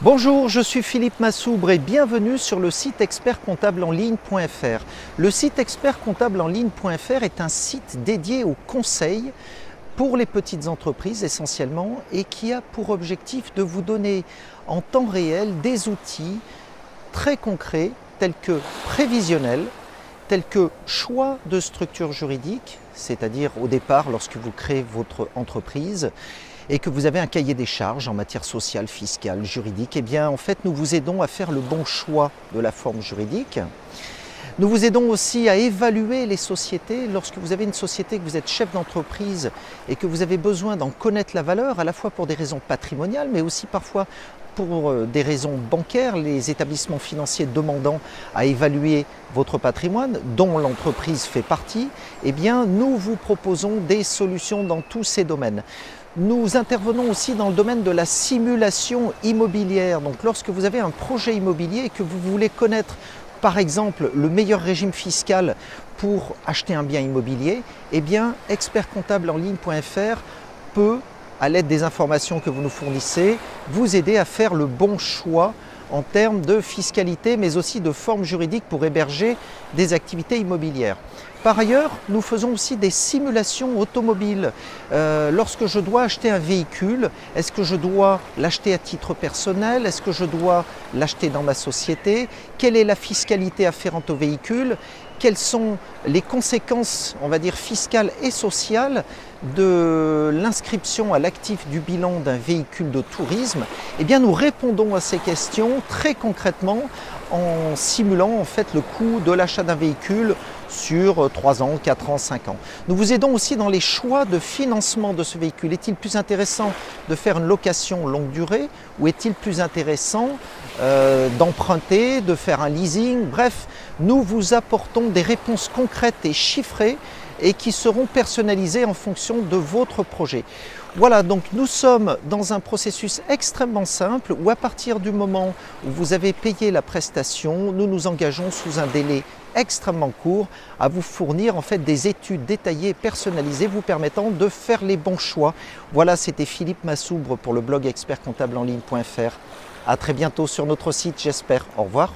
Bonjour, je suis Philippe Massoubre et bienvenue sur le site expertcomptableenligne.fr. Le site expertcomptableenligne.fr est un site dédié aux conseils pour les petites entreprises essentiellement et qui a pour objectif de vous donner en temps réel des outils très concrets tels que prévisionnels, tels que choix de structure juridique, c'est-à-dire au départ lorsque vous créez votre entreprise et que vous avez un cahier des charges en matière sociale, fiscale, juridique, eh bien en fait nous vous aidons à faire le bon choix de la forme juridique. Nous vous aidons aussi à évaluer les sociétés. Lorsque vous avez une société, que vous êtes chef d'entreprise et que vous avez besoin d'en connaître la valeur, à la fois pour des raisons patrimoniales, mais aussi parfois pour des raisons bancaires, les établissements financiers demandant à évaluer votre patrimoine, dont l'entreprise fait partie, eh bien nous vous proposons des solutions dans tous ces domaines. Nous intervenons aussi dans le domaine de la simulation immobilière. Donc lorsque vous avez un projet immobilier et que vous voulez connaître par exemple le meilleur régime fiscal pour acheter un bien immobilier, eh bien expertcomptableenligne.fr peut, à l'aide des informations que vous nous fournissez, vous aider à faire le bon choix en termes de fiscalité mais aussi de forme juridique pour héberger des activités immobilières. Par ailleurs, nous faisons aussi des simulations automobiles. Lorsque je dois acheter un véhicule, est-ce que je dois l'acheter à titre personnel? Est-ce que je dois l'acheter dans ma société? Quelle est la fiscalité afférente au véhicule? Quelles sont les conséquences, on va dire, fiscales et sociales de l'inscription à l'actif du bilan d'un véhicule de tourisme? Eh bien, nous répondons à ces questions très concrètement en simulant en fait le coût de l'achat d'un véhicule sur 3 ans, 4 ans, 5 ans. Nous vous aidons aussi dans les choix de financement de ce véhicule. Est-il plus intéressant de faire une location longue durée ou est-il plus intéressant d'emprunter, de faire un leasing? Bref, nous vous apportons des réponses concrètes et chiffrées et qui seront personnalisées en fonction de votre projet. Voilà, donc nous sommes dans un processus extrêmement simple où à partir du moment où vous avez payé la prestation, nous nous engageons sous un délai extrêmement court à vous fournir en fait des études détaillées et personnalisées vous permettant de faire les bons choix. Voilà, c'était Philippe Massoubre pour le blog expertcomptableenligne.fr. À très bientôt sur notre site, j'espère. Au revoir.